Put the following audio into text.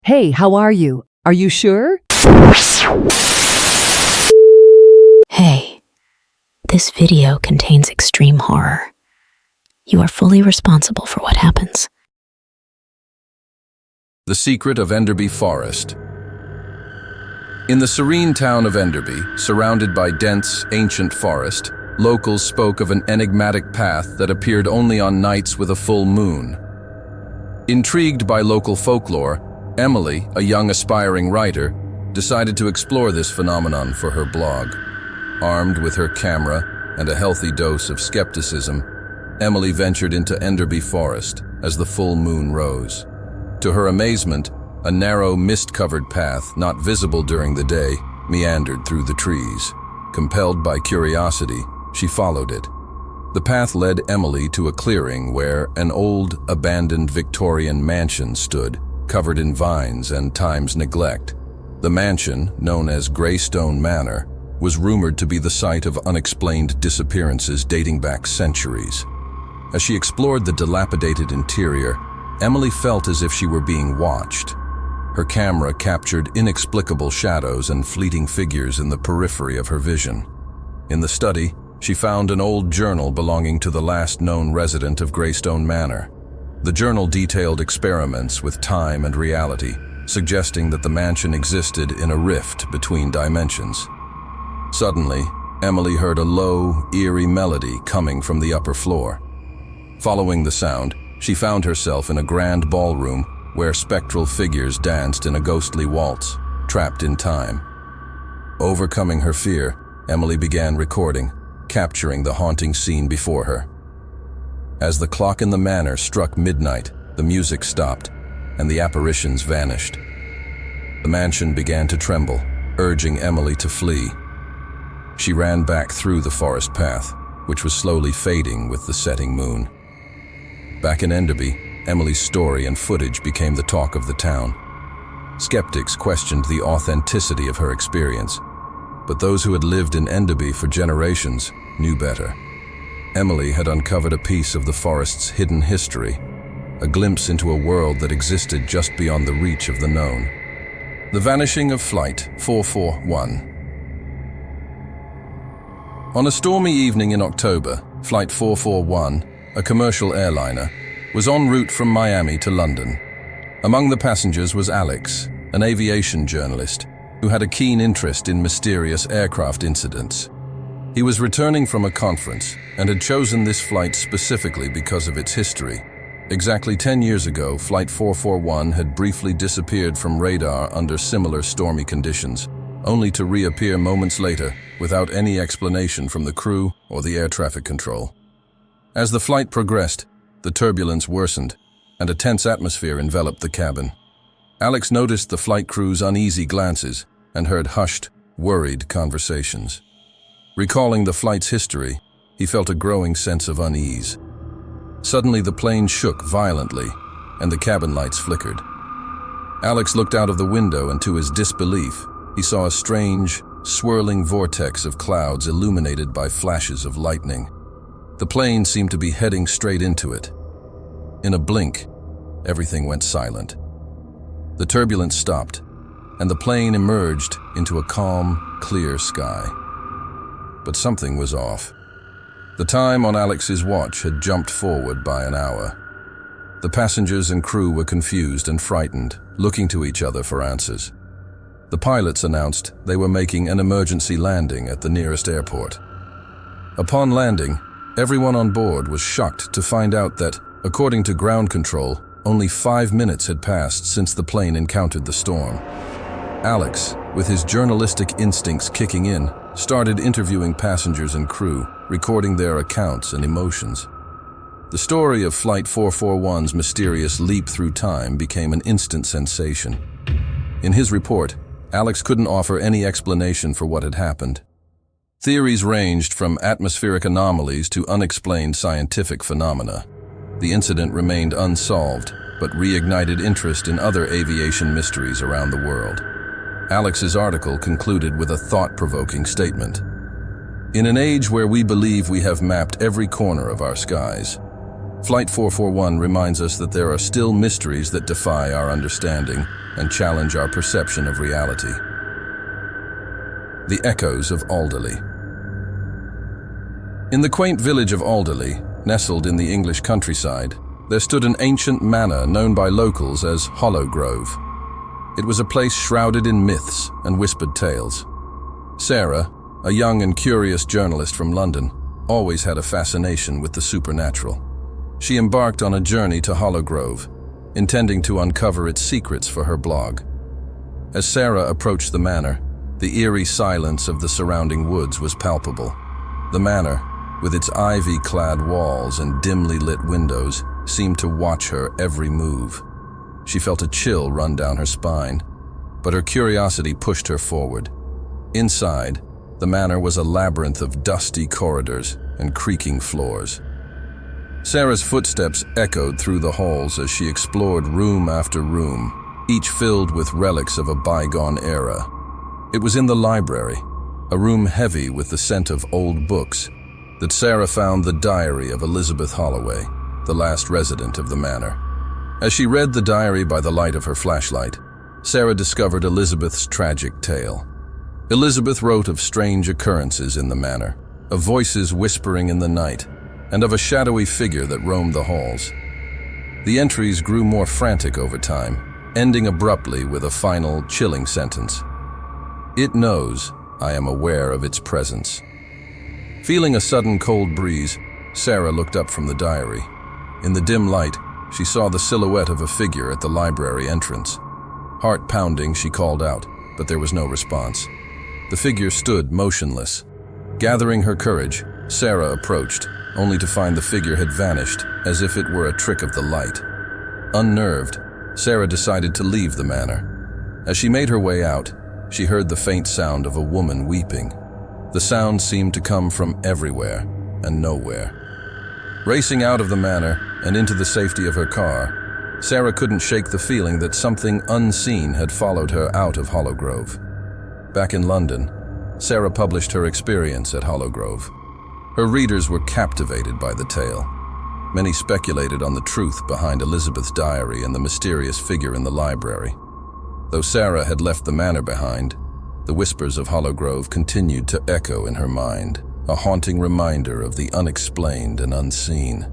Hey, how are you? Are you sure? Hey, this video contains extreme horror. You are fully responsible for what happens. The Secret of Enderby Forest. In the serene town of Enderby, surrounded by dense, ancient forest, locals spoke of an enigmatic path that appeared only on nights with a full moon. Intrigued by local folklore, Emily, a young aspiring writer, decided to explore this phenomenon for her blog. Armed with her camera and a healthy dose of skepticism, Emily ventured into Enderby Forest as the full moon rose. To her amazement, a narrow, mist-covered path, not visible during the day, meandered through the trees. Compelled by curiosity, she followed it. The path led Emily to a clearing where an old, abandoned Victorian mansion stood, covered in vines and time's neglect. The mansion, known as Greystone Manor, was rumored to be the site of unexplained disappearances dating back centuries. As she explored the dilapidated interior, Emily felt as if she were being watched. Her camera captured inexplicable shadows and fleeting figures in the periphery of her vision. In the study, she found an old journal belonging to the last known resident of Greystone Manor. The journal detailed experiments with time and reality, suggesting that the mansion existed in a rift between dimensions. Suddenly, Emily heard a low, eerie melody coming from the upper floor. Following the sound, she found herself in a grand ballroom where spectral figures danced in a ghostly waltz, trapped in time. Overcoming her fear, Emily began recording, capturing the haunting scene before her. As the clock in the manor struck midnight, the music stopped, and the apparitions vanished. The mansion began to tremble, urging Emily to flee. She ran back through the forest path, which was slowly fading with the setting moon. Back in Enderby, Emily's story and footage became the talk of the town. Skeptics questioned the authenticity of her experience, but those who had lived in Enderby for generations knew better. Emily had uncovered a piece of the forest's hidden history, a glimpse into a world that existed just beyond the reach of the known. The vanishing of Flight 441. On a stormy evening in October, Flight 441, a commercial airliner, was en route from Miami to London. Among the passengers was Alex, an aviation journalist who had a keen interest in mysterious aircraft incidents. He was returning from a conference and had chosen this flight specifically because of its history. Exactly 10 years ago, Flight 441 had briefly disappeared from radar under similar stormy conditions, only to reappear moments later without any explanation from the crew or the air traffic control. As the flight progressed, the turbulence worsened, and a tense atmosphere enveloped the cabin. Alex noticed the flight crew's uneasy glances and heard hushed, worried conversations. Recalling the flight's history, he felt a growing sense of unease. Suddenly, the plane shook violently, and the cabin lights flickered. Alex looked out of the window, and to his disbelief, he saw a strange, swirling vortex of clouds illuminated by flashes of lightning. The plane seemed to be heading straight into it. In a blink, everything went silent. The turbulence stopped, and the plane emerged into a calm, clear sky. But something was off. The time on Alex's watch had jumped forward by an hour. The passengers and crew were confused and frightened, looking to each other for answers. The pilots announced they were making an emergency landing at the nearest airport. Upon landing, everyone on board was shocked to find out that, according to ground control, only 5 minutes had passed since the plane encountered the storm. Alex, with his journalistic instincts kicking in, started interviewing passengers and crew, recording their accounts and emotions. The story of Flight 441's mysterious leap through time became an instant sensation. In his report, Alex couldn't offer any explanation for what had happened. Theories ranged from atmospheric anomalies to unexplained scientific phenomena. The incident remained unsolved, but reignited interest in other aviation mysteries around the world. Alex's article concluded with a thought-provoking statement. In an age where we believe we have mapped every corner of our skies, Flight 441 reminds us that there are still mysteries that defy our understanding and challenge our perception of reality. The echoes of Alderley. In the quaint village of Alderley, nestled in the English countryside, there stood an ancient manor known by locals as Hollow Grove. It was a place shrouded in myths and whispered tales. Sarah, a young and curious journalist from London, always had a fascination with the supernatural. She embarked on a journey to Hollow Grove, intending to uncover its secrets for her blog. As Sarah approached the manor, the eerie silence of the surrounding woods was palpable. The manor, with its ivy-clad walls and dimly lit windows, seemed to watch her every move. She felt a chill run down her spine, but her curiosity pushed her forward. Inside, the manor was a labyrinth of dusty corridors and creaking floors. Sarah's footsteps echoed through the halls as she explored room after room, each filled with relics of a bygone era. It was in the library, a room heavy with the scent of old books, that Sarah found the diary of Elizabeth Holloway, the last resident of the manor. As she read the diary by the light of her flashlight, Sarah discovered Elizabeth's tragic tale. Elizabeth wrote of strange occurrences in the manor, of voices whispering in the night, and of a shadowy figure that roamed the halls. The entries grew more frantic over time, ending abruptly with a final, chilling sentence. "It knows, I am aware of its presence." Feeling a sudden cold breeze, Sarah looked up from the diary. In the dim light, she saw the silhouette of a figure at the library entrance. Heart pounding, she called out, but there was no response. The figure stood motionless. Gathering her courage, Sarah approached, only to find the figure had vanished, as if it were a trick of the light. Unnerved, Sarah decided to leave the manor. As she made her way out, she heard the faint sound of a woman weeping. The sound seemed to come from everywhere and nowhere. Racing out of the manor and into the safety of her car, Sarah couldn't shake the feeling that something unseen had followed her out of Hollow Grove. Back in London, Sarah published her experience at Hollow Grove. Her readers were captivated by the tale. Many speculated on the truth behind Elizabeth's diary and the mysterious figure in the library. Though Sarah had left the manor behind, the whispers of Hollow Grove continued to echo in her mind, a haunting reminder of the unexplained and unseen.